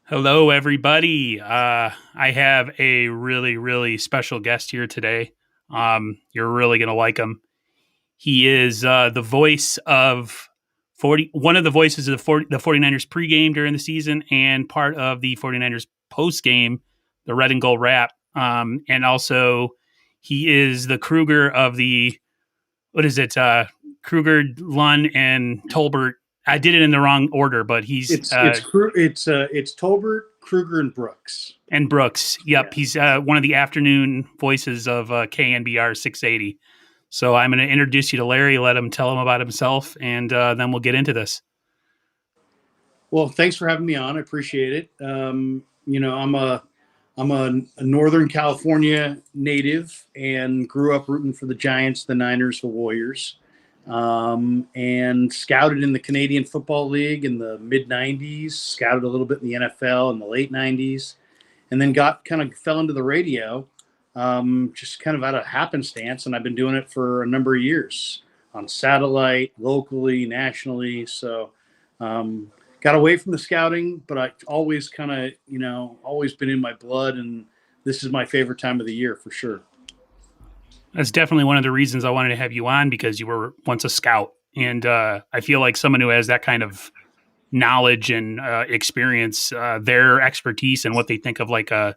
Hello, everybody. I have a really, really special guest here today. You're really going to like him. He is the voice of one of the voices of the 49ers pregame during the season and part of the 49ers postgame, the Red and Gold Wrap. And also, he is the Kruger of what is it? Kruger, Lund, and Tolbert. I did it in the wrong order, but he's It's Tolbert, Kruger, and Brooks. and Brooks. Yep, Yeah. he's one of the afternoon voices of KNBR 680. So I'm going to introduce you to Larry, let him tell him about himself, and then we'll get into this. Well, thanks for having me on. I appreciate it. I'm a Northern California native and grew up rooting for the Giants, the Niners, the Warriors, and scouted in the Canadian Football League in the mid '90s. Scouted a little bit in the NFL in the late '90s, and then fell into the radio, just kind of out of happenstance. And I've been doing it for a number of years on satellite, locally, nationally. So got away from the scouting, but I always always been in my blood. And this is my favorite time of the year for sure. That's definitely one of the reasons I wanted to have you on, because you were once a scout. And I feel like someone who has that kind of knowledge and experience, their expertise and what they think of like a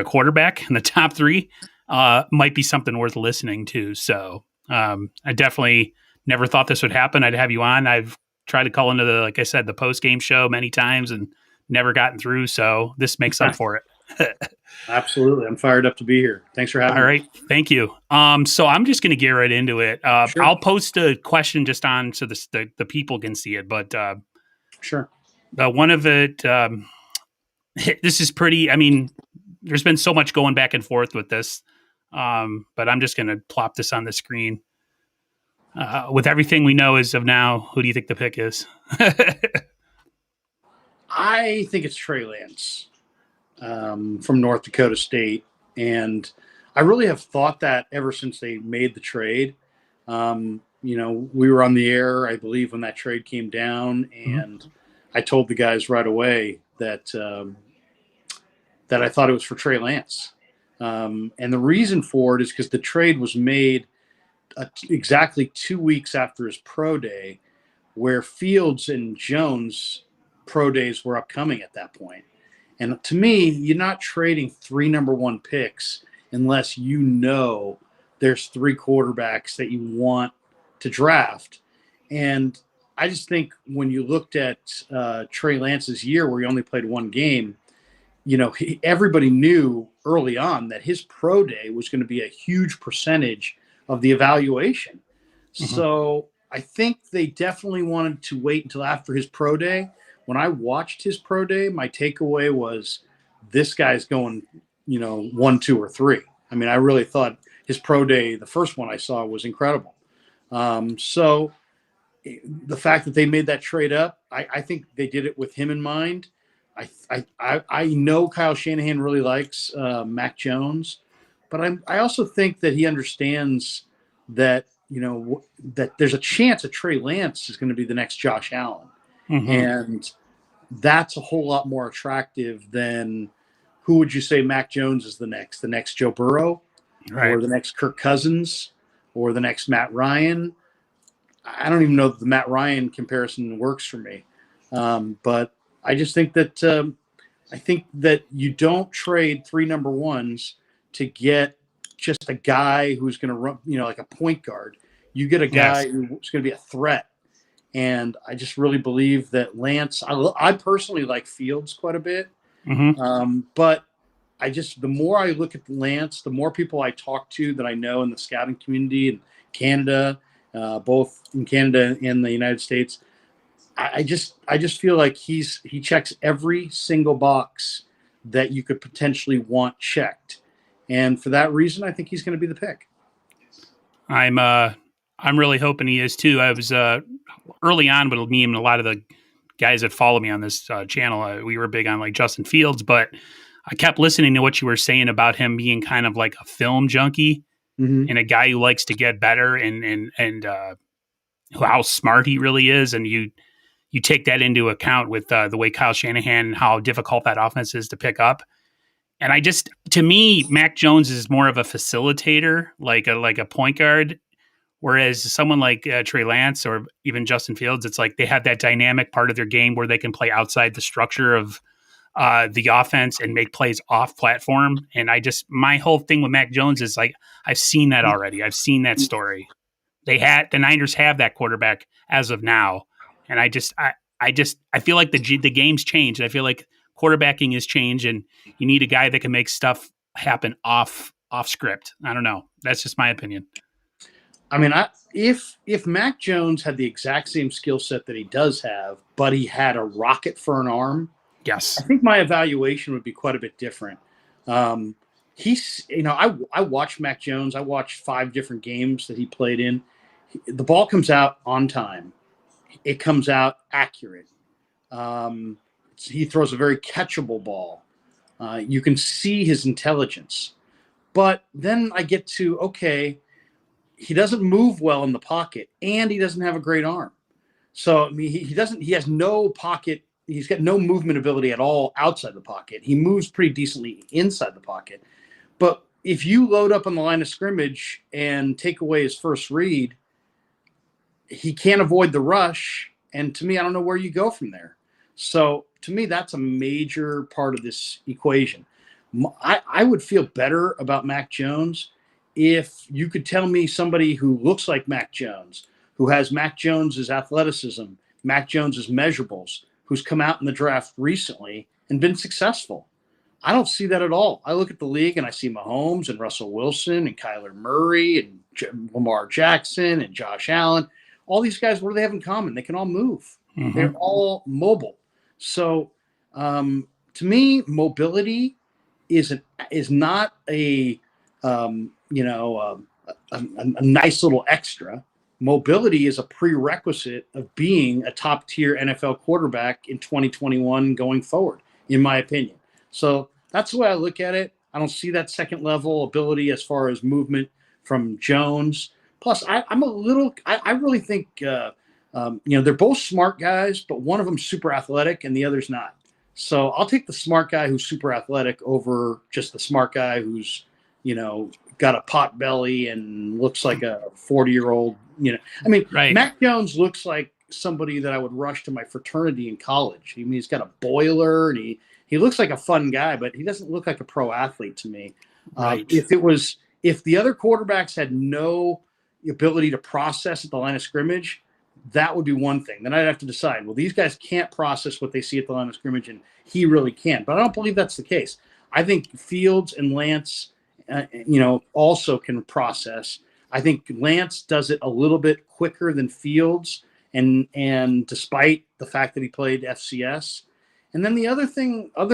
quarterback in the top three might be something worth listening to. So I definitely never thought this would happen. I'd have you on. I've tried to call into like I said, the post game show many times and never gotten through. So this makes up for it. Absolutely. I'm fired up to be here. Thanks for having All me. right. Thank you. So I'm just going to get right into it. Sure. I'll post a question just on so the people can see it. But Sure. one of it, this is pretty, I mean, there's been so much going back and forth with this, but I'm just going to plop this on the screen. With everything we know as of now, who do you think the pick is? I think it's Trey Lance from North Dakota State. And I really have thought that ever since they made the trade. We were on the air, I believe, when that trade came down. And I told the guys right away that I thought it was for Trey Lance. And the reason for it is because the trade was made exactly 2 weeks after his pro day, where Fields and Jones pro days were upcoming at that point. And to me, you're not trading 3 number 1 picks unless you know there's 3 quarterbacks that you want to draft. And I just think when you looked at Trey Lance's year, where he only played 1 game, everybody knew early on that his pro day was going to be a huge percentage of the evaluation. Mm-hmm. So I think they definitely wanted to wait until after his pro day. When I watched his pro day, my takeaway was this guy's going, 1, 2, or 3. I mean, I really thought his pro day, the first one I saw, was incredible. So the fact that they made that trade up, I think they did it with him in mind. I know Kyle Shanahan really likes Mac Jones, but I also think that he understands that that there's a chance that Trey Lance is going to be the next Josh Allen, and that's a whole lot more attractive than who would you say Mac Jones is the next Joe Burrow, right, or the next Kirk Cousins, or the next Matt Ryan. I don't even know if the Matt Ryan comparison works for me, but I just think that you don't trade 3 number 1s to get just a guy who's going to run, like a point guard. You get a guy who's going to be a threat. And I just really believe that Lance, I personally like Fields quite a bit. But the more I look at Lance, the more people I talk to that I know in the scouting community in Canada, both in Canada and the United States, I just feel like he checks every single box that you could potentially want checked, and for that reason, I think he's going to be the pick. I'm really hoping he is too. I was early on with me and a lot of the guys that follow me on this channel. We were big on like Justin Fields, but I kept listening to what you were saying about him being kind of like a film junkie and a guy who likes to get better and how smart he really is, and you you take that into account with the way Kyle Shanahan, how difficult that offense is to pick up. And to me, Mac Jones is more of a facilitator, like a point guard. Whereas someone like Trey Lance or even Justin Fields, it's like they have that dynamic part of their game where they can play outside the structure of the offense and make plays off platform. And my whole thing with Mac Jones is like, I've seen that already. I've seen that story. The Niners have that quarterback as of now. And I feel like the game's changed. I feel like quarterbacking has changed and you need a guy that can make stuff happen off script. I don't know. That's just my opinion. I mean, if Mac Jones had the exact same skill set that he does have, but he had a rocket for an arm, yes, I think my evaluation would be quite a bit different. I watched Mac Jones. I watched 5 different games that he played in. The ball comes out on time. It comes out accurate. He throws a very catchable ball. You can see his intelligence. But then I get to, okay, he doesn't move well in the pocket, and he doesn't have a great arm. So, I mean, he has no pocket. He's got no movement ability at all outside the pocket. He moves pretty decently inside the pocket. But if you load up on the line of scrimmage and take away his first read, he can't avoid the rush. And to me, I don't know where you go from there. So to me, that's a major part of this equation. I would feel better about Mac Jones if you could tell me somebody who looks like Mac Jones, who has Mac Jones's athleticism, Mac Jones's measurables, who's come out in the draft recently and been successful. I don't see that at all. I look at the league and I see Mahomes and Russell Wilson and Kyler Murray and Lamar Jackson and Josh Allen. All these guys, what do they have in common? They can all move. Mm-hmm. They're all mobile. So to me, mobility is not a nice little extra. Mobility is a prerequisite of being a top tier NFL quarterback in 2021 going forward, in my opinion. So that's the way I look at it. I don't see that second level ability as far as movement from Jones. Plus, I really think, they're both smart guys, but one of them's super athletic and the other's not. So I'll take the smart guy who's super athletic over just the smart guy who's, got a pot belly and looks like a 40-year-old, Right. Mac Jones looks like somebody that I would rush to my fraternity in college. I mean, he's got a boiler and he looks like a fun guy, but he doesn't look like a pro athlete to me. Right. If the other quarterbacks had no ability to process at the line of scrimmage, that would be one thing. Then I'd have to decide, well, these guys can't process what they see at the line of scrimmage, and he really can. But I don't believe that's the case. I think Fields and Lance, also can process. I think Lance does it a little bit quicker than Fields, and despite the fact that he played FCS. And then the other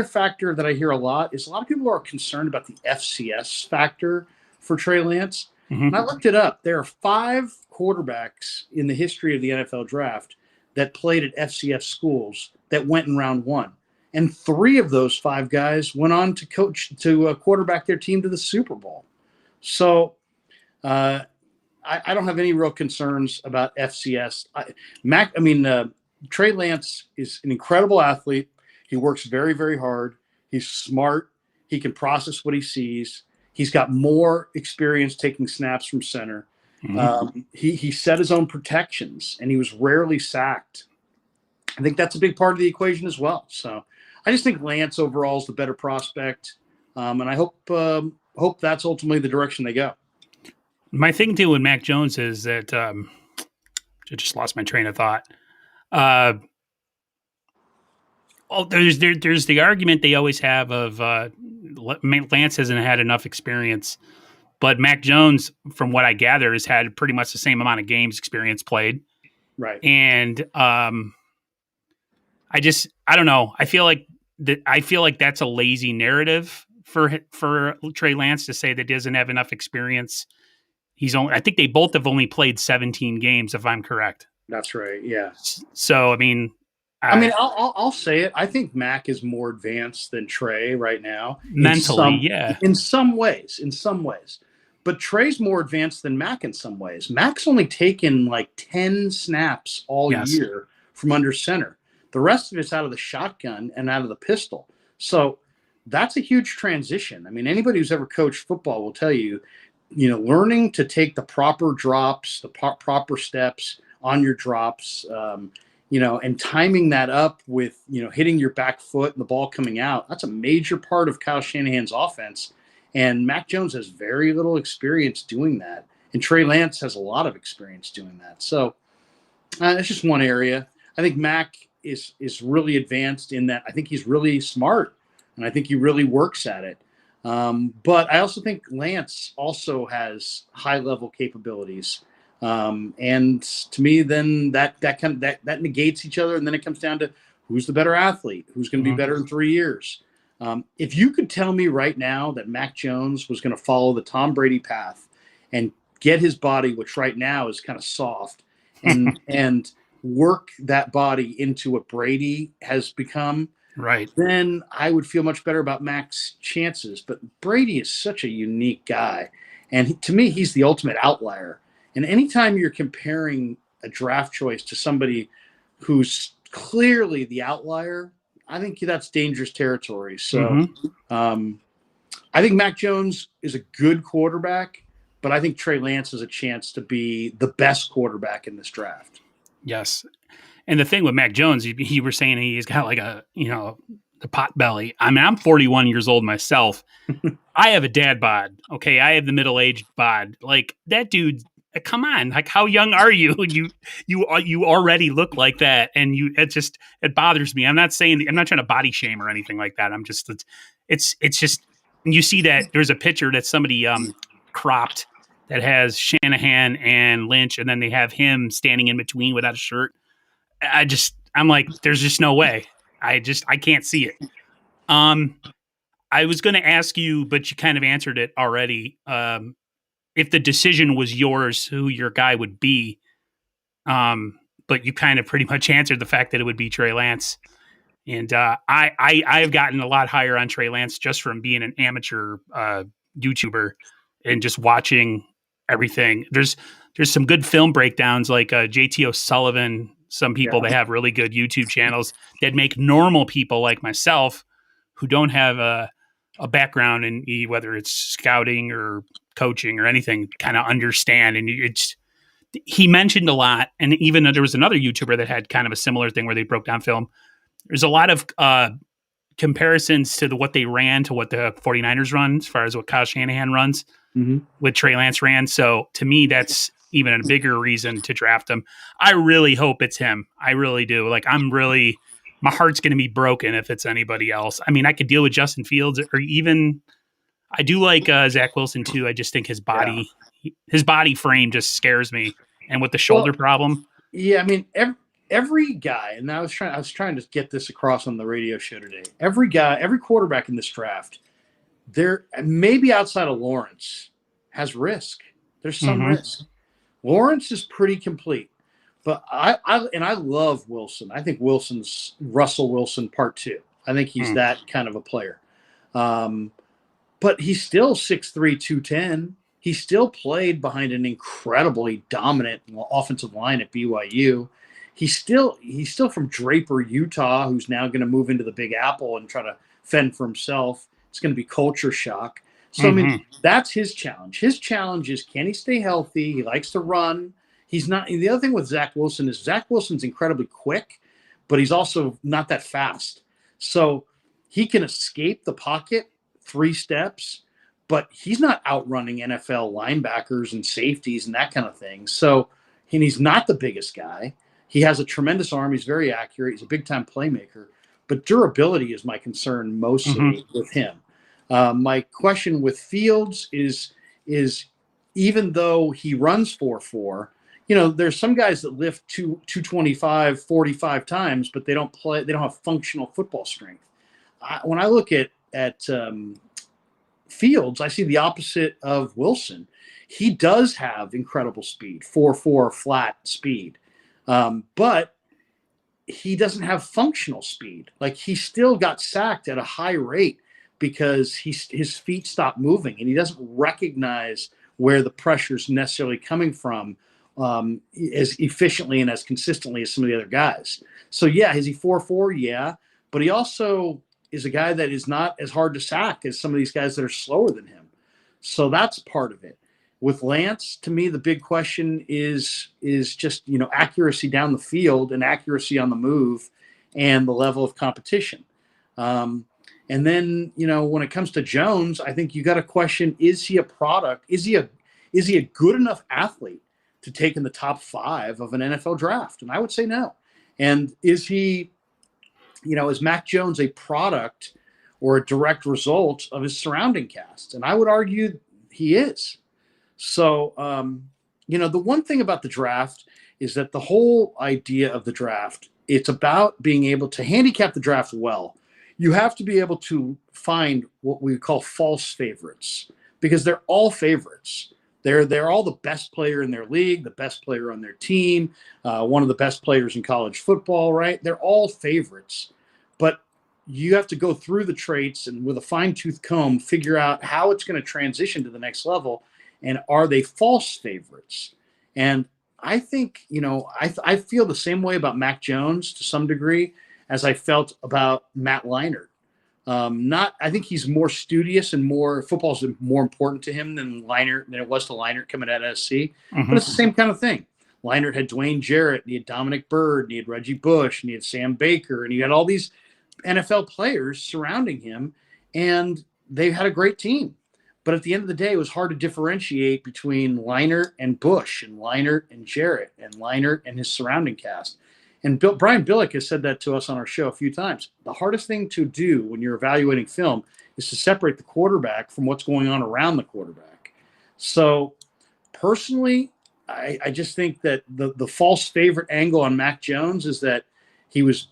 factor that I hear a lot is a lot of people are concerned about the FCS factor for Trey Lance. Mm-hmm. And I looked it up. There are 5 quarterbacks in the history of the NFL draft that played at FCS schools that went in round 1. And 3 of those 5 guys went on to quarterback their team to the Super Bowl. So I don't have any real concerns about FCS. Trey Lance is an incredible athlete. He works very, very hard. He's smart. He can process what he sees. He's got more experience taking snaps from center. Mm-hmm. He set his own protections, and he was rarely sacked. I think that's a big part of the equation as well. So I just think Lance overall is the better prospect, and I hope that's ultimately the direction they go. My thing too with Mac Jones is that I just lost my train of thought. There's the argument they always have of Lance hasn't had enough experience, but Mac Jones, from what I gather, has had pretty much the same amount of games experience played. Right. And I don't know. I feel like that's a lazy narrative for Trey Lance to say that he doesn't have enough experience. I think they both have only played 17 games, if I'm correct. That's right. Yeah. So, I'll say it. I think Mac is more advanced than Trey right now. Mentally, in some ways. But Trey's more advanced than Mac in some ways. Mac's only taken like 10 snaps all year from under center. The rest of it's out of the shotgun and out of the pistol. So that's a huge transition. I mean, anybody who's ever coached football will tell you, learning to take the proper drops, the proper steps on your drops, and timing that up with, hitting your back foot and the ball coming out. That's a major part of Kyle Shanahan's offense. And Mac Jones has very little experience doing that. And Trey Lance has a lot of experience doing that. So that's just one area. I think Mac is really advanced in that. I think he's really smart, and I think he really works at it. But I also think Lance also has high-level capabilities. And to me, then that negates each other, and then it comes down to who's the better athlete, who's going to be better in 3 years. If you could tell me right now that Mac Jones was going to follow the Tom Brady path and get his body, which right now is kind of soft, and work that body into what Brady has become, right, then I would feel much better about Mac's chances. But Brady is such a unique guy, and to me, he's the ultimate outlier. And anytime you're comparing a draft choice to somebody who's clearly the outlier, I think that's dangerous territory. So I think Mac Jones is a good quarterback, but I think Trey Lance has a chance to be the best quarterback in this draft. Yes. And the thing with Mac Jones, you were saying he's got like the pot belly. I mean, I'm 41 years old myself. I have a dad bod. Okay. I have the middle-aged bod. Like that dude, come on. Like how young are you? You already look like that. And it bothers me. I'm not trying to body shame or anything like that. I'm just, it's just, you see that there's a picture that somebody cropped that has Shanahan and Lynch, and then they have him standing in between without a shirt. I'm like, there's just no way. I can't see it. I was going to ask you, but you kind of answered it already. If the decision was yours, who your guy would be. But you kind of pretty much answered the fact that it would be Trey Lance. And I have gotten a lot higher on Trey Lance just from being an amateur YouTuber and just watching everything. There's some good film breakdowns like JT O'Sullivan, some people that have really good YouTube channels that make normal people like myself who don't have a background in whether it's scouting or coaching or anything kind of understand. And he mentioned a lot. And even there was another YouTuber that had kind of a similar thing where they broke down film. There's a lot of comparisons to what they ran to what the 49ers run as far as what Kyle Shanahan runs with Trey Lance ran. So to me, that's even a bigger reason to draft him. I really hope it's him. I really do. Like my heart's going to be broken if it's anybody else. I mean, I could deal with Justin Fields or even I do like Zach Wilson too. I just think his body frame just scares me. And with the shoulder problem. Yeah. I mean, every guy, and I was trying to get this across on the radio show today. Every quarterback in this draft, there maybe outside of Lawrence has risk. There's some risk. Lawrence is pretty complete, but I love Wilson. I think Wilson's Russell Wilson part 2. I think he's that kind of a player. But he's still 6'3", 210. He still played behind an incredibly dominant offensive line at BYU. He's still from Draper, Utah, who's now going to move into the Big Apple and try to fend for himself. It's going to be culture shock. So, I mean, that's his challenge. His challenge is, can he stay healthy? He likes to run. He's not. The other thing with Zach Wilson is Zach Wilson's incredibly quick, but he's also not that fast. So he can escape the pocket 3 steps, but he's not outrunning NFL linebackers and safeties and that kind of thing. So, and he's not the biggest guy. He has a tremendous arm. He's very accurate. He's a big-time playmaker. But durability is my concern mostly with him. My question with Fields is even though he runs 4.4, there's some guys that lift 225, 45 times, but they don't have functional football strength. When I look at Fields, I see the opposite of Wilson. He does have incredible speed, 4.4 flat speed. But he doesn't have functional speed. Like he still got sacked at a high rate because his feet stopped moving and he doesn't recognize where the pressure is necessarily coming from as efficiently and as consistently as some of the other guys. So yeah, is he 4-4? Yeah, but he also is a guy that is not as hard to sack as some of these guys that are slower than him. So that's part of it. With Lance, to me, the big question is just accuracy down the field and accuracy on the move, and the level of competition. Um, and then when it comes to Jones, I think you got to question: is he a product? Is he a good enough athlete to take in the top 5 of an NFL draft? And I would say no. And is Mac Jones a product or a direct result of his surrounding cast? And I would argue he is. So, the one thing about the draft is that the whole idea of the draft, it's about being able to handicap the draft well. You have to be able to find what we call false favorites, because they're all favorites. They're all the best player in their league, the best player on their team, one of the best players in college football, right? They're all favorites. But you have to go through the traits and with a fine-tooth comb figure out how it's going to transition to the next level, and are they false favorites? And I think, I feel the same way about Mac Jones to some degree as I felt about Matt Leinart. I think he's more studious and more football's more important to him than it was to Leinart coming out of SC. Mm-hmm. But it's the same kind of thing. Leinart had Dwayne Jarrett, and he had Dominic Byrd, and he had Reggie Bush, and he had Sam Baker, and he had all these NFL players surrounding him, and they had a great team. But at the end of the day, it was hard to differentiate between Leinart and Bush, and Leinart and Jarrett, and Leinart and his surrounding cast. And Brian Billick has said that to us on our show a few times. The hardest thing to do when you're evaluating film is to separate the quarterback from what's going on around the quarterback. So personally, I just think that the false favorite angle on Mac Jones is that he was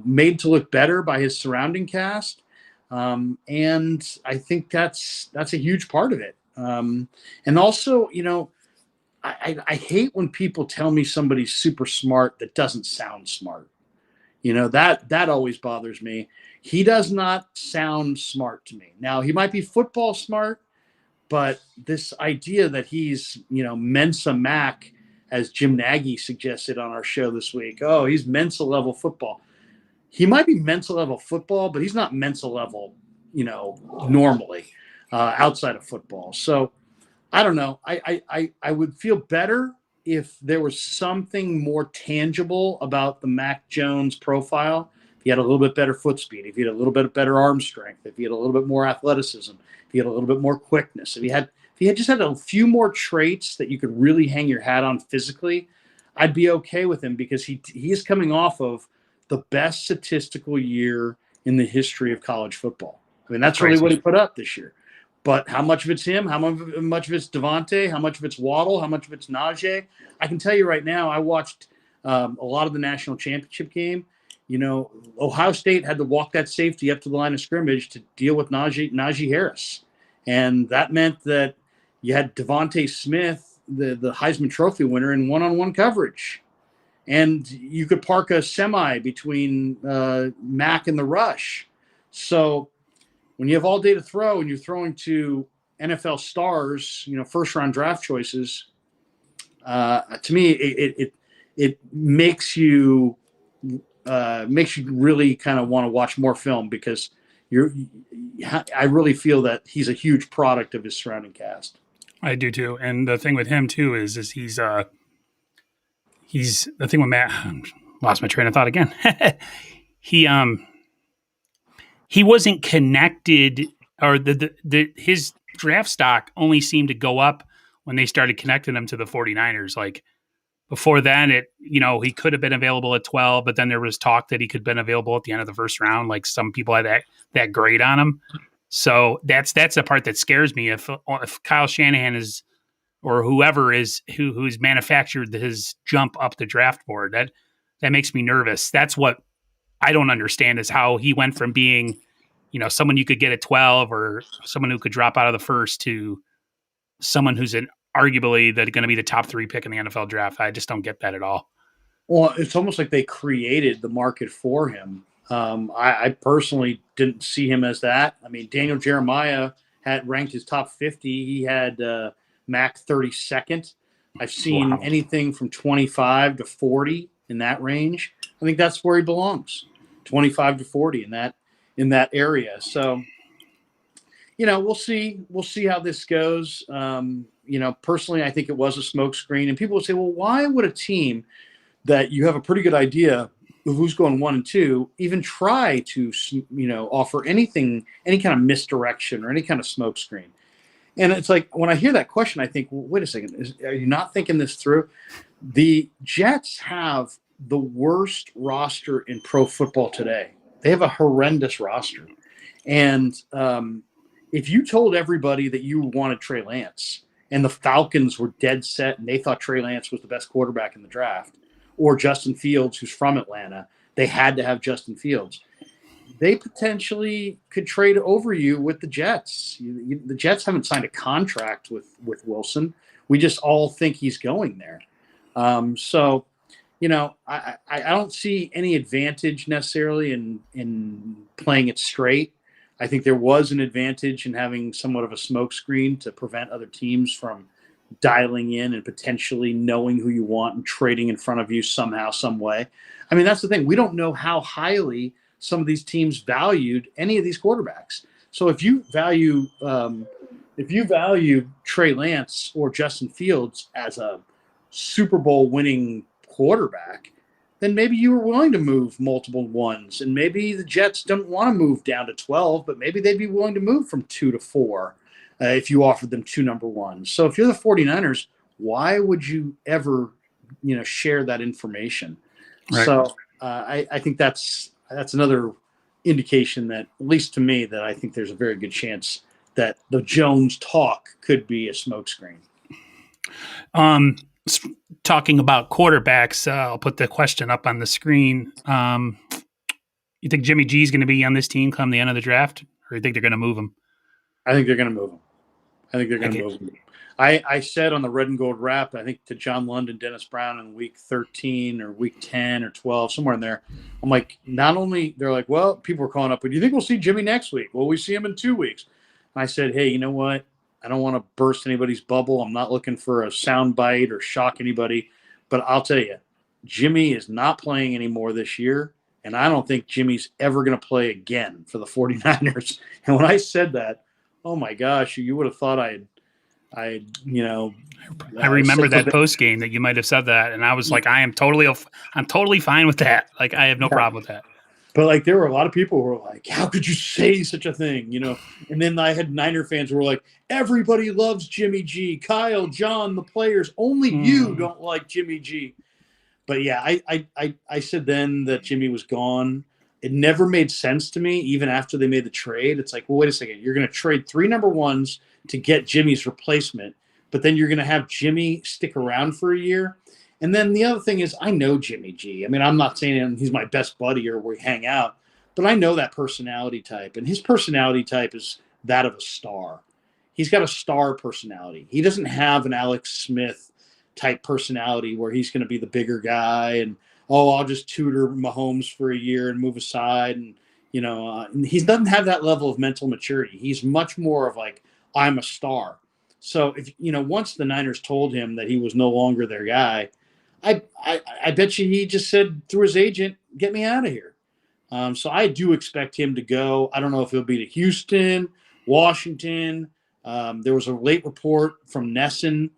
made to look better by his surrounding cast. And I think that's a huge part of it. And also, I hate when people tell me somebody's super smart that doesn't sound smart. That always bothers me. He does not sound smart to me. Now, he might be football smart, but this idea that he's, Mensa Mac, as Jim Nagy suggested on our show this week, oh, he's Mensa level football. He might be Mensa level football, but he's not Mensa level, normally outside of football. So I don't know. I would feel better if there was something more tangible about the Mac Jones profile. If he had a little bit better foot speed, if he had a little bit better arm strength, if he had a little bit more athleticism, if he had a little bit more quickness, if he had just had a few more traits that you could really hang your hat on physically, I'd be okay with him, because he is coming off of the best statistical year in the history of college football. I mean, that's really what he put up this year. But how much of it's him? How much of it's Devontae? How much of it's Waddle? How much of it's Najee? I can tell you right now, I watched a lot of the national championship game. Ohio State had to walk that safety up to the line of scrimmage to deal with Najee Harris. And that meant that you had Devontae Smith, the Heisman Trophy winner, in one-on-one coverage. And you could park a semi between Mac and the rush. So when you have all day to throw and you're throwing to NFL stars, first-round draft choices, to me, it makes you really kind of want to watch more film, because I really feel that he's a huge product of his surrounding cast. I do too. And the thing with him too is he's the thing with Matt. Lost my train of thought again. He wasn't connected, or his draft stock only seemed to go up when they started connecting him to the 49ers. Like before then, he could have been available at 12, but then there was talk that he could have been available at the end of the first round. Like some people had that grade on him. So that's the part that scares me. If Kyle Shanahan is, or whoever is who's manufactured his jump up the draft board, that makes me nervous. That's what I don't understand, is how he went from being, someone you could get at 12 or someone who could drop out of the first to someone who's arguably going to be the top 3 pick in the NFL draft. I just don't get that at all. Well, it's almost like they created the market for him. I personally didn't see him as that. I mean, Daniel Jeremiah had ranked his top 50. He had Mac 32nd. I've seen Wow. anything from 25 to 40 in that range. I think that's where he belongs. 25 to 40 in that area. So, we'll see. We'll see how this goes. Personally, I think it was a smokescreen. And people will say, well, why would a team that you have a pretty good idea of who's going 1 and 2 even try to, offer anything, any kind of misdirection or any kind of smokescreen? And it's like, when I hear that question, I think, well, wait a second, are you not thinking this through? The Jets have the worst roster in pro football today. They have a horrendous roster. And if you told everybody that you wanted Trey Lance and the Falcons were dead set and they thought Trey Lance was the best quarterback in the draft, or Justin Fields, who's from Atlanta, they had to have Justin Fields, they potentially could trade over you with the Jets. The Jets haven't signed a contract with Wilson. We just all think he's going there. So, I don't see any advantage necessarily in playing it straight. I think there was an advantage in having somewhat of a smokescreen to prevent other teams from dialing in and potentially knowing who you want and trading in front of you somehow, some way. I mean, that's the thing. We don't know how highly some of these teams valued any of these quarterbacks. So if you value Trey Lance or Justin Fields as a Super Bowl winning quarterback, then maybe you were willing to move multiple ones. And maybe the Jets don't want to move down to 12, but maybe they'd be willing to move from 2 to 4 if you offered them 2 number ones. So if you're the 49ers, why would you ever, share that information? Right. So I think that's another indication that, at least to me, that I think there's a very good chance that the Jones talk could be a smokescreen. Talking about quarterbacks, I'll put the question up on the screen. You think Jimmy G is going to be on this team come the end of the draft, or you think they're going to move him? I think they're going to move him. I said on the Red and Gold Wrap, I think to John London, Dennis Brown in week 13 or week 10 or 12, somewhere in there. I'm like, not only they're like, well, people are calling up, but do you think we'll see Jimmy next week? Well, we see him in 2 weeks. And I said, hey, you know what? I don't want to burst anybody's bubble. I'm not looking for a sound bite or shock anybody. But I'll tell you, Jimmy is not playing anymore this year. And I don't think Jimmy's ever going to play again for the 49ers. And when I said that, oh my gosh, you would have thought I remember that post game that you might have said that, and I was like, I'm totally fine with that. Like, I have no problem with that. But like, there were a lot of people who were like, how could you say such a thing? And then I had Niner fans who were like, everybody loves Jimmy G. Kyle, John, the players, only you don't like Jimmy G. But yeah, I said then that Jimmy was gone. It never made sense to me, even after they made the trade. It's like, well, wait a second. You're going to trade 3 number ones to get Jimmy's replacement, but then you're going to have Jimmy stick around for a year. And then the other thing is, I know Jimmy G. I mean, I'm not saying he's my best buddy or we hang out, but I know that personality type. And his personality type is that of a star. He's got a star personality. He doesn't have an Alex Smith type personality where he's going to be the bigger guy and, I'll just tutor Mahomes for a year and move aside. And, he doesn't have that level of mental maturity. He's much more of like, I'm a star. So if, once the Niners told him that he was no longer their guy, I bet you he just said through his agent, get me out of here. So I do expect him to go. I don't know if he'll be to Houston, Washington. There was a late report from Nesson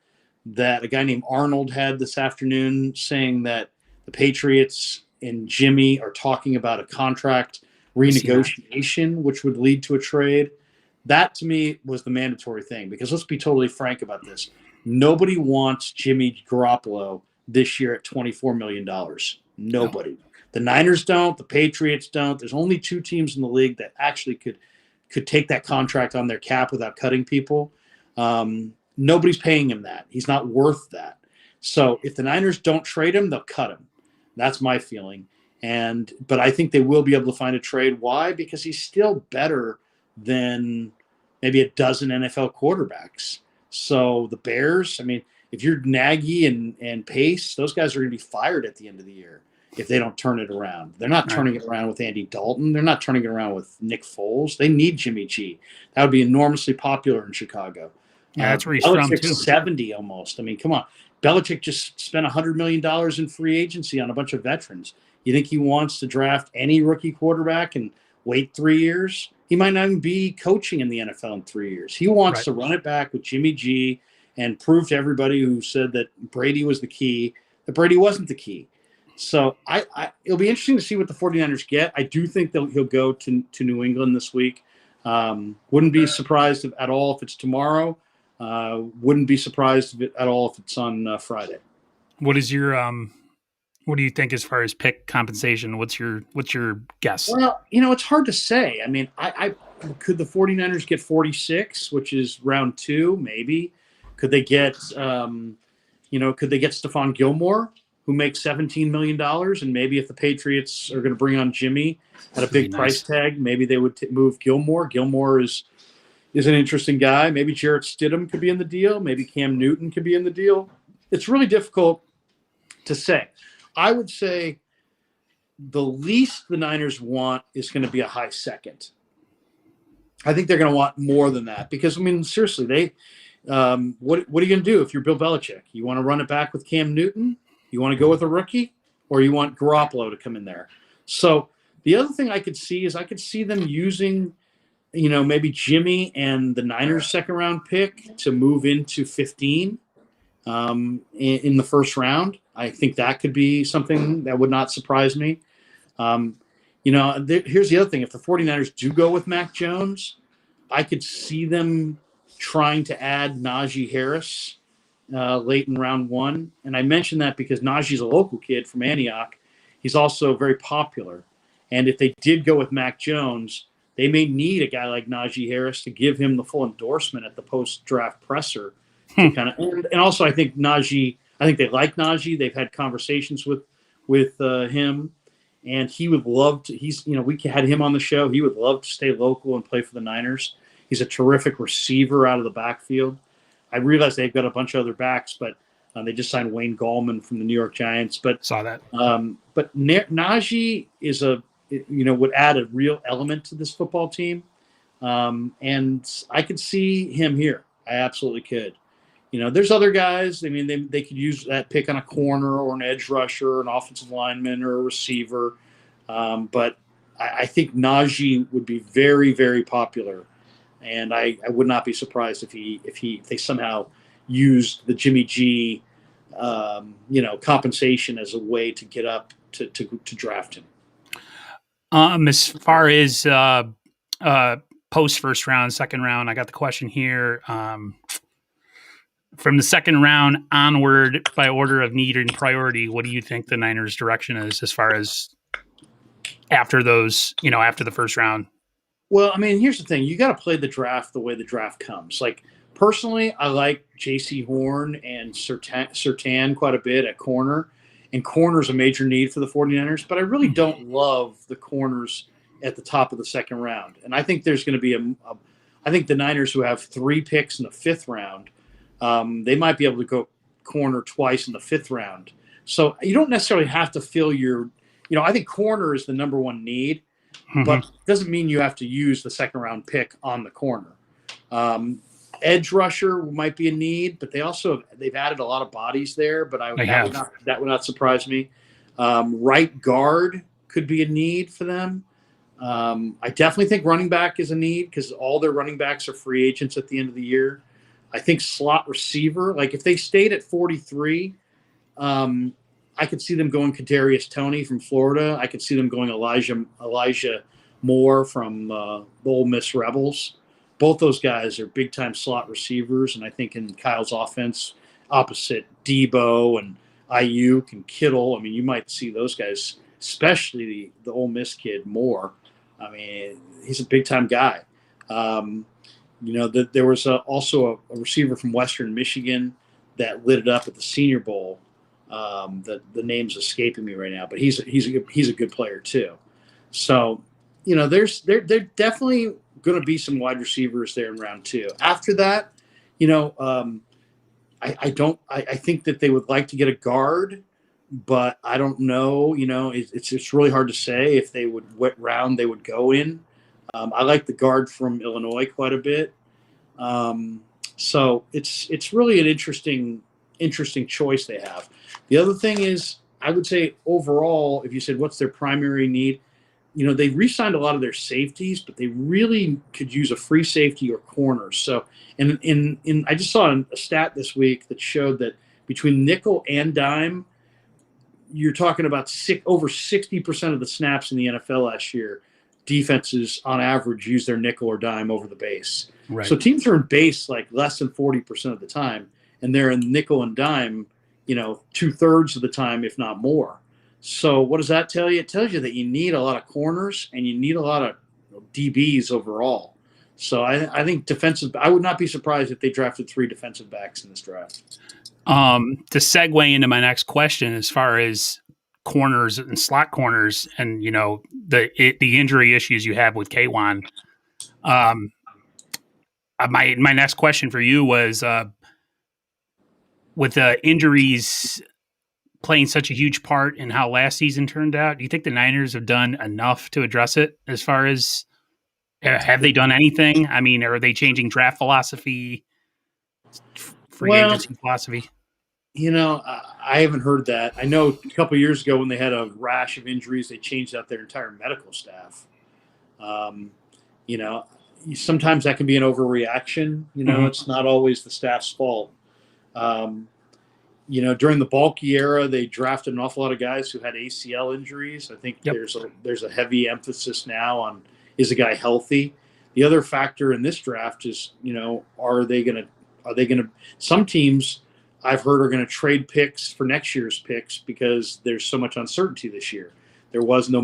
that a guy named Arnold had this afternoon saying that the Patriots and Jimmy are talking about a contract renegotiation, which would lead to a trade. That, to me, was the mandatory thing, because let's be totally frank about this. Nobody wants Jimmy Garoppolo this year at $24 million. Nobody. No. The Niners don't. The Patriots don't. There's only 2 teams in the league that actually could take that contract on their cap without cutting people. Nobody's paying him that. He's not worth that. So if the Niners don't trade him, they'll cut him. That's my feeling. But I think they will be able to find a trade. Why? Because he's still better than maybe a dozen NFL quarterbacks. So the Bears, I mean, if you're Nagy and Pace, those guys are going to be fired at the end of the year if they don't turn it around. They're not turning it around with Andy Dalton. They're not turning it around with Nick Foles. They need Jimmy G. That would be enormously popular in Chicago. Yeah, that's where he's from, too. 70 almost. I mean, come on. Belichick just spent $100 million in free agency on a bunch of veterans. You think he wants to draft any rookie quarterback and wait 3 years? He might not even be coaching in the NFL in 3 years. He wants Right. to run it back with Jimmy G and prove to everybody who said that Brady was the key that Brady wasn't the key. So it'll be interesting to see what the 49ers get. I do think that he'll go to New England this week. Wouldn't be surprised at all if it's tomorrow. Wouldn't be surprised at all if it's on Friday. What is your what do you think as far as pick compensation? What's your guess? Well, it's hard to say. I mean, I could the 49ers get 46, which is round 2, maybe. Could they get could they get Stephon Gilmore, who makes $17 million, and maybe if the Patriots are going to bring on Jimmy at a big price tag, maybe they would move Gilmore. Gilmore is an interesting guy. Maybe Jarrett Stidham could be in the deal. Maybe Cam Newton could be in the deal. It's really difficult to say. I would say the least the Niners want is going to be a high second. I think they're going to want more than that because, I mean, seriously, they what are you going to do if you're Bill Belichick? You want to run it back with Cam Newton? You want to go with a rookie? Or you want Garoppolo to come in there? So the other thing I could see is I could see them using maybe Jimmy and the Niners second round pick to move into 15 in the first round. I think that could be something that would not surprise me. Here's the other thing. If the 49ers do go with Mac Jones, I could see them trying to add Najee Harris late in round 1. And I mention that because Najee's a local kid from Antioch. He's also very popular. And if they did go with Mac Jones, they may need a guy like Najee Harris to give him the full endorsement at the post-draft presser. To kind of, and also I think Najee, I think they like Najee. They've had conversations with him, and he would love to. We had him on the show. He would love to stay local and play for the Niners. He's a terrific receiver out of the backfield. I realize they've got a bunch of other backs, but they just signed Wayne Gallman from the New York Giants. But saw that. But Najee is would add a real element to this football team, and I could see him here. I absolutely could. There's other guys. I mean, they could use that pick on a corner or an edge rusher, an offensive lineman, or a receiver. But I think Najee would be very, very popular, and I would not be surprised if they somehow used the Jimmy G, compensation as a way to get up to draft him. As far as post first round, second round, I got the question here. From the second round onward, by order of need and priority, what do you think the Niners' direction is as far as after those, after the first round? Well, I mean, here's the thing. You got to play the draft the way the draft comes. Like, personally, I like J.C. Horn and Surtain quite a bit at corner. And corner's a major need for the 49ers. But I really don't love the corners at the top of the second round. And I think there's going to be I think the Niners, who have 3 picks in the 5th round, they might be able to go corner twice in the 5th round. So you don't necessarily have to fill I think corner is the number 1 need, but it doesn't mean you have to use the second round pick on the corner. Edge rusher might be a need, but they've added a lot of bodies there, but that would not surprise me. Right guard could be a need for them. I definitely think running back is a need because all their running backs are free agents at the end of the year. I think slot receiver, like if they stayed at 43, I could see them going Kadarius Toney from Florida. I could see them going Elijah Moore from the Ole Miss Rebels. Both those guys are big-time slot receivers, and I think in Kyle's offense, opposite Debo and Ayuk and Kittle, I mean, you might see those guys, especially the Ole Miss kid, Moore. I mean, he's a big-time guy. There was also a receiver from Western Michigan that lit it up at the Senior Bowl. The name's escaping me right now, but he's a good player too. So, there's definitely going to be some wide receivers there in round 2. After that, I think that they would like to get a guard, but I don't know. It's really hard to say if what round they would go in. I like the guard from Illinois quite a bit. So it's really an interesting interesting choice they have. The other thing is, I would say overall, if you said what's their primary need, they re-signed a lot of their safeties, but they really could use a free safety or corners. So, and I just saw a stat this week that showed that between nickel and dime, you're talking about over 60% of the snaps in the NFL last year. Defenses on average use their nickel or dime over the base. Right. So teams are in base like less than 40% of the time, and they're in nickel and dime, 2/3 of the time, if not more. So what does that tell you? It tells you that you need a lot of corners and you need a lot of DBs overall. So I think defensive. I would not be surprised if they drafted 3 defensive backs in this draft. To segue into my next question, as far as corners and slot corners, and the injury issues you have with Kwan. My next question for you was, with the injuries playing such a huge part in how last season turned out, do you think the Niners have done enough to address it? As far as have they done anything? I mean, are they changing draft philosophy, free agency philosophy? I haven't heard that. I know a couple of years ago when they had a rash of injuries, they changed out their entire medical staff. Sometimes that can be an overreaction. It's not always the staff's fault. During the bulky era, they drafted an awful lot of guys who had ACL injuries. I think there's a heavy emphasis now on, is a guy healthy? The other factor in this draft is, are they going to, some teams I've heard are going to trade picks for next year's picks because there's so much uncertainty this year. There was no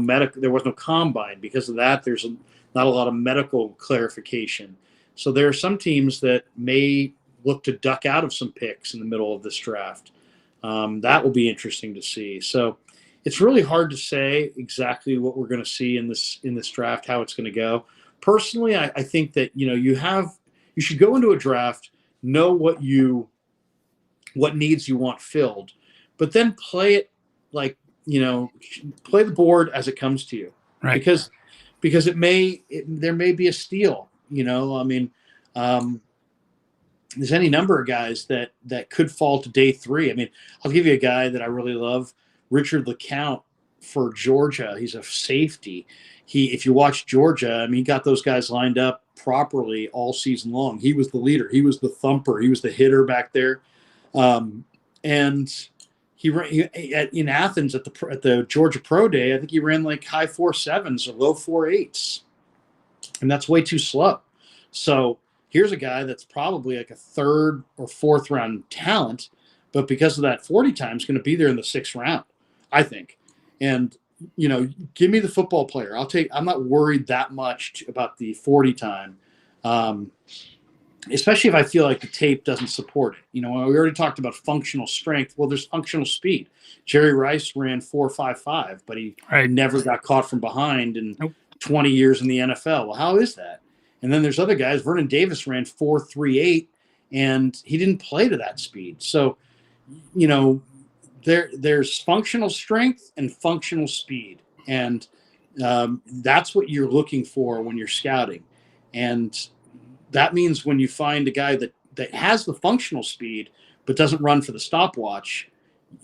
combine. Because of that, there's not a lot of medical clarification. So there are some teams that may look to duck out of some picks in the middle of this draft. That will be interesting to see. So it's really hard to say exactly what we're going to see in this draft, how it's going to go. Personally, I think that you should go into a draft, know what needs you want filled, but then play it like play the board as it comes to you, right? Because there may be a steal. There's any number of guys that could fall to day 3. I mean, I'll give you a guy that I really love, Richard LeCount for Georgia. He's a safety. If you watch Georgia, he got those guys lined up properly all season long. He was the leader. He was the thumper. He was the hitter back there. And he in Athens at the Georgia Pro Day, I think he ran like high 4.7s or low 4.8s, and that's way too slow. So here's a guy that's probably like a 3rd or 4th round talent, but because of that 40 time, is going to be there in the 6th round, I think. And give me the football player. I'm not worried that much about the 40 time. Especially if I feel like the tape doesn't support it. We already talked about functional strength. Well, there's functional speed. Jerry Rice ran 4.55, but he never got caught from behind in 20 years in the NFL. Well, how is that? And then there's other guys. Vernon Davis ran 4.38, and he didn't play to that speed. So, there's functional strength and functional speed, and that's what you're looking for when you're scouting. And that means when you find a guy that has the functional speed but doesn't run for the stopwatch,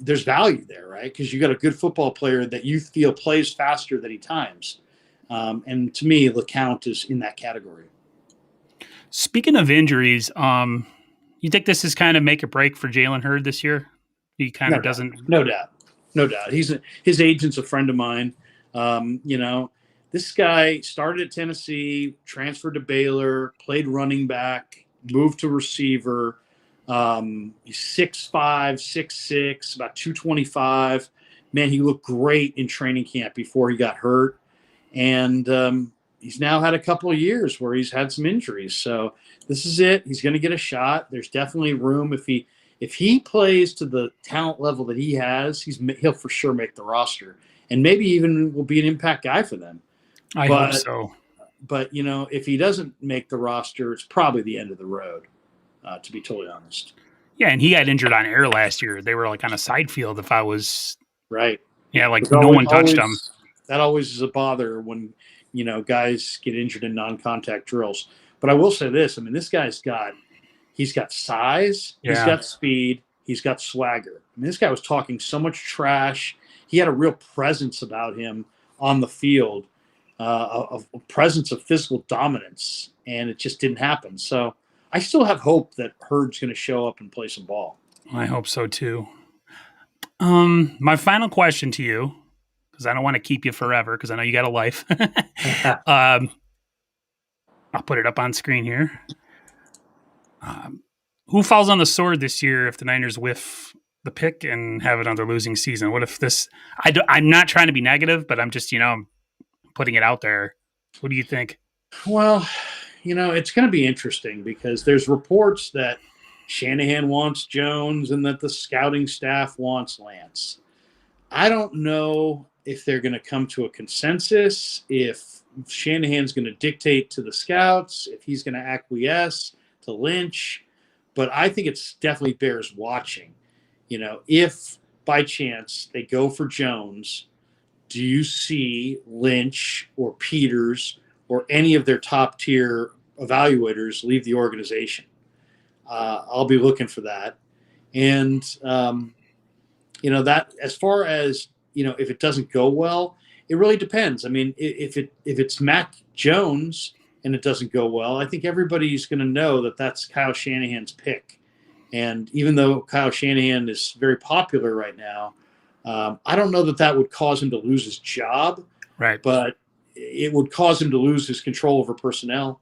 there's value there, right? Because you got a good football player that you feel plays faster than he times. And to me, LeCount is in that category. Speaking of injuries, you think this is kind of make or break for Jalen Hurd this year? He kind of doesn't. No doubt. His agent's a friend of mine. This guy started at Tennessee, transferred to Baylor, played running back, moved to receiver. He's 6'5", 6'6", about 225. Man, he looked great in training camp before he got hurt. And he's now had a couple of years where he's had some injuries. So this is it. He's going to get a shot. There's definitely room. If he plays to the talent level that he has, he'll for sure make the roster. And maybe even will be an impact guy for them. I hope so. But, if he doesn't make the roster, it's probably the end of the road, to be totally honest. Yeah, and he got injured on air last year. They were like on a side field if I was – right. Yeah, like no one touched him. That always is a bother when, guys get injured in non-contact drills. But I will say this. This guy's got size. Yeah. He's got speed. He's got swagger. I mean, this guy was talking so much trash. He had a real presence about him on the field, a presence of physical dominance, and it just didn't happen. So I still have hope that Hurd's going to show up and play some ball. I hope so too. My final question to you, because I don't want to keep you forever, because I know you got a life. I'll put it up on screen here. Who falls on the sword this year if the Niners whiff the pick and have another losing season? What if this? I'm not trying to be negative, but I'm just putting it out there. What do you think? Well, it's going to be interesting because there's reports that Shanahan wants Jones and that the scouting staff wants Lance. I don't know if they're going to come to a consensus, if Shanahan's going to dictate to the scouts, if he's going to acquiesce to Lynch, but I think it's definitely bears watching. If by chance they go for Jones, do you see Lynch or Peters or any of their top tier evaluators leave the organization? I'll be looking for that. And, that as far as, if it doesn't go well, it really depends. I mean, if it's Mac Jones and it doesn't go well, I think everybody's going to know that that's Kyle Shanahan's pick. And even though Kyle Shanahan is very popular right now, I don't know that would cause him to lose his job. Right. But it would cause him to lose his control over personnel.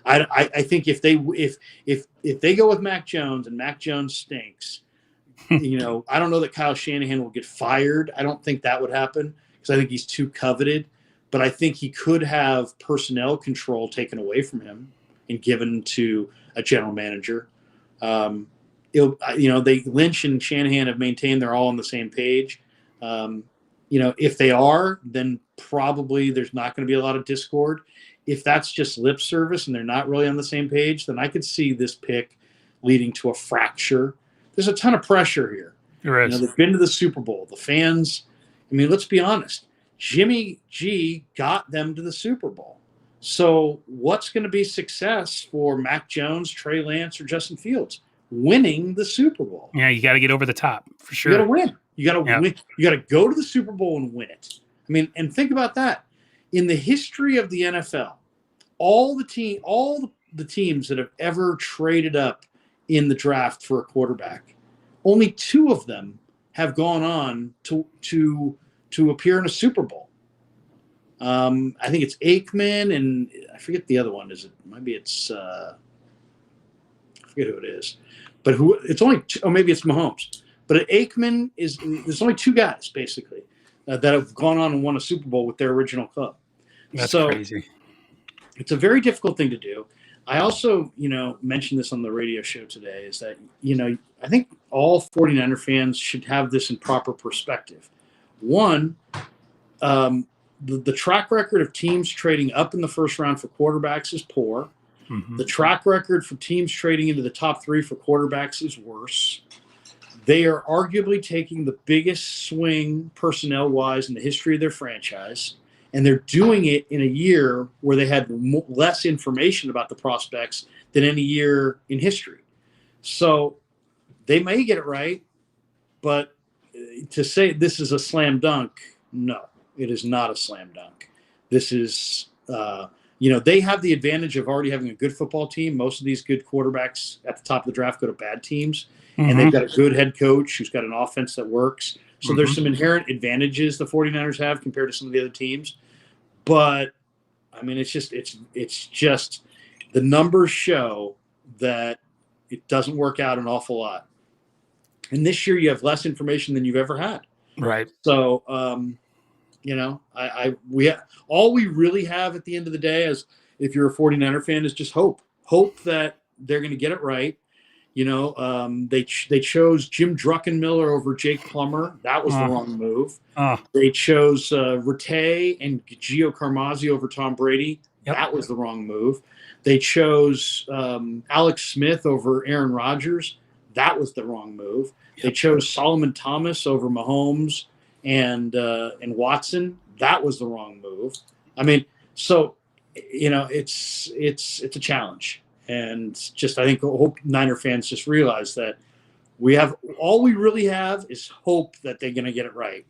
I think if they go with Mac Jones and Mac Jones stinks, I don't know that Kyle Shanahan will get fired. I don't think that would happen because I think he's too coveted. But I think he could have personnel control taken away from him and given to a general manager. Lynch and Shanahan have maintained they're all on the same page. If they are, then probably there's not going to be a lot of discord. If that's just lip service and they're not really on the same page, then I could see this pick leading to a fracture. There's a ton of pressure here. There is. They've been to the Super Bowl. The fans, let's be honest. Jimmy G got them to the Super Bowl. So what's going to be success for Mac Jones, Trey Lance, or Justin Fields? Winning the Super Bowl. Yeah, you got to get over the top for sure. You got to win. You got to win. You got to go to the Super Bowl and win it. And think about that. In the history of the NFL, all the teams that have ever traded up in the draft for a quarterback, only 2 of them have gone on to appear in a Super Bowl. I think it's Aikman and I forget the other one. Maybe it's I forget who it is, but it's only maybe it's Mahomes. But Aikman there's only 2 guys basically that have gone on and won a Super Bowl with their original club. That's crazy. It's a very difficult thing to do. I also, mentioned this on the radio show today is that, I think all 49er fans should have this in proper perspective. One, the track record of teams trading up in the first round for quarterbacks is poor. Mm-hmm. The track record for teams trading into the top 3 for quarterbacks is worse. They are arguably taking the biggest swing personnel-wise in the history of their franchise, and they're doing it in a year where they had less information about the prospects than any year in history. So they may get it right, but to say this is a slam dunk, no, it is not a slam dunk. This is, they have the advantage of already having a good football team. Most of these good quarterbacks at the top of the draft go to bad teams. Mm-hmm. And they've got a good head coach who's got an offense that works. So there's some inherent advantages the 49ers have compared to some of the other teams. But, it's just the numbers show that it doesn't work out an awful lot. And this year you have less information than you've ever had. Right. So, all we really have at the end of the day is, if you're a 49er fan, is just hope that they're going to get it right. They chose Jim Druckenmiller over Jake Plummer. That was the wrong move. They chose Rattay and Gio Carmazzi over Tom Brady. Yep. That was the wrong move. They chose Alex Smith over Aaron Rodgers. That was the wrong move. Yep. They chose Solomon Thomas over Mahomes and Watson. That was the wrong move. It's a challenge. And I think hope Niner fans just realize that all we really have is hope that they're going to get it right.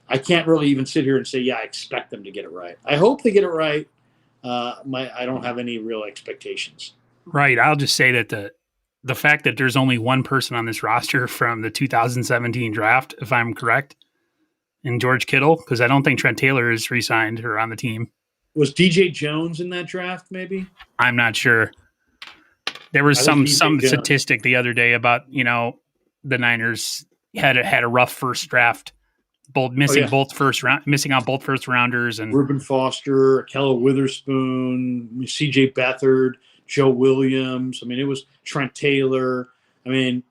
I can't really even sit here and say, yeah, I expect them to get it right. I hope they get it right. I don't have any real expectations. Right. I'll just say that the fact that there's only one person on this roster from the 2017 draft, if I'm correct, and George Kittle, because I don't think Trent Taylor is re-signed or on the team. Was DJ Jones in that draft? Maybe. I'm not sure. There was some statistic the other day about the Niners had a rough first draft, missing out both first rounders, and Reuben Foster, Ahkello Witherspoon, C.J. Beathard, Joe Williams. I mean, it was Trent Taylor. I mean,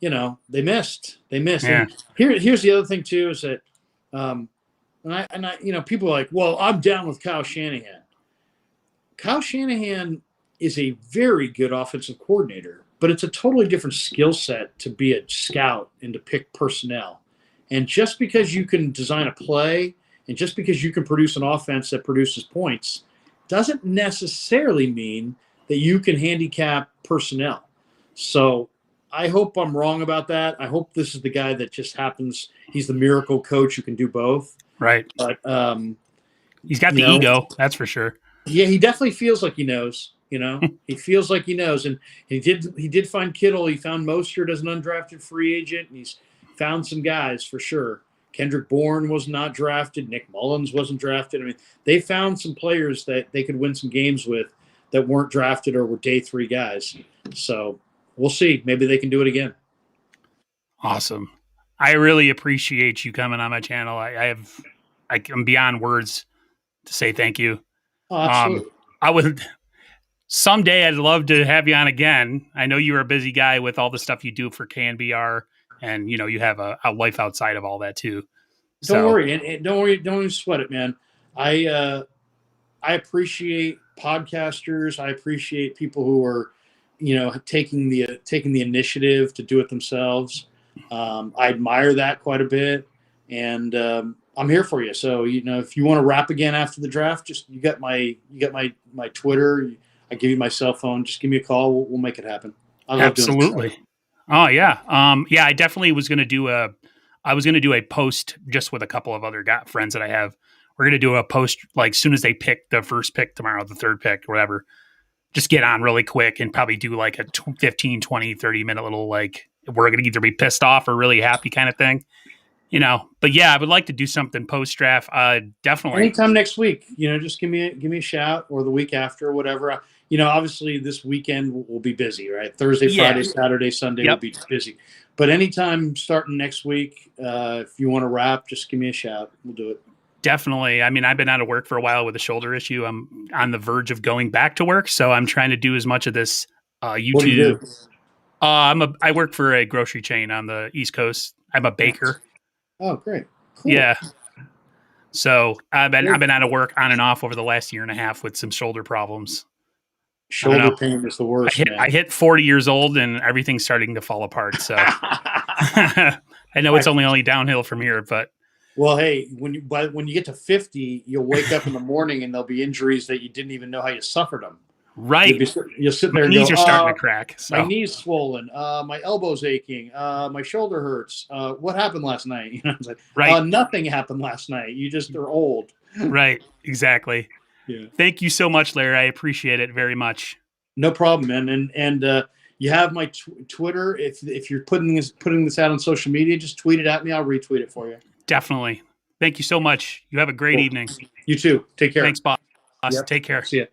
they missed. Yeah. And here's the other thing too is that, people are like, well, I'm down with Kyle Shanahan. Kyle Shanahan is a very good offensive coordinator, but it's a totally different skill set to be a scout and to pick personnel. And just because you can design a play and just because you can produce an offense that produces points doesn't necessarily mean that you can handicap personnel. So I hope I'm wrong about that. I hope this is the guy that just happens. He's the miracle coach who can do both. Right. But he's got the ego, that's for sure. Yeah, he definitely feels like he knows. He feels like he knows, and he did find Kittle. He found Mostert as an undrafted free agent, and he's found some guys for sure. Kendrick Bourne was not drafted. Nick Mullins wasn't drafted. I mean, they found some players that they could win some games with that weren't drafted or were day 3 guys. So we'll see. Maybe they can do it again. Awesome. I really appreciate you coming on my channel. I'm beyond words to say thank you. Oh, absolutely. Someday I'd love to have you on again. I know you're a busy guy with all the stuff you do for KNBR, and you have a life outside of all that too. Don't worry, and don't worry, don't even sweat it, man. I appreciate podcasters. I appreciate people who are, taking the initiative to do it themselves. I admire that quite a bit, and I'm here for you. So if you want to rap again after the draft, just you got my Twitter. I give you my cell phone. Just give me a call. We'll make it happen. Absolutely. Oh yeah. I definitely was going to do a post just with a couple of other friends that I have. We're going to do a post like soon as they pick the first pick tomorrow, the third pick, whatever. Just get on really quick and probably do like a 15, 20, 30-minute little, like, we're going to either be pissed off or really happy kind of thing. But yeah, I would like to do something post draft. Definitely. Anytime next week, just give me a shout, or the week after, or whatever. Obviously this weekend will be busy, right? Thursday, Friday, Saturday, Sunday will be busy. But anytime starting next week, if you want to wrap, just give me a shout. We'll do it. Definitely. I mean, I've been out of work for a while with a shoulder issue. I'm on the verge of going back to work, so I'm trying to do as much of this YouTube. What do you do? I work for a grocery chain on the East Coast. I'm a baker. Oh, great. Cool. Yeah. So I've been out of work on and off over the last year and a half with some shoulder problems. Shoulder pain is the worst. I hit 40 years old and everything's starting to fall apart. So I know it's only downhill from here, but. Well, hey, when you get to 50, you'll wake up in the morning and there'll be injuries that you didn't even know how you suffered them. Right. You'll sit there and knees go, are starting to crack. So. My knee's swollen. My elbow's aching. My shoulder hurts. What happened last night? It's like, right. Nothing happened last night. You just are old. Right. Exactly. Yeah. Thank you so much, Larry. I appreciate it very much. No problem, man. And you have my Twitter. If you're putting this out on social media, just tweet it at me. I'll retweet it for you. Definitely. Thank you so much. You have a great evening. You too. Take care. Thanks, boss. Yep. Take care. See ya.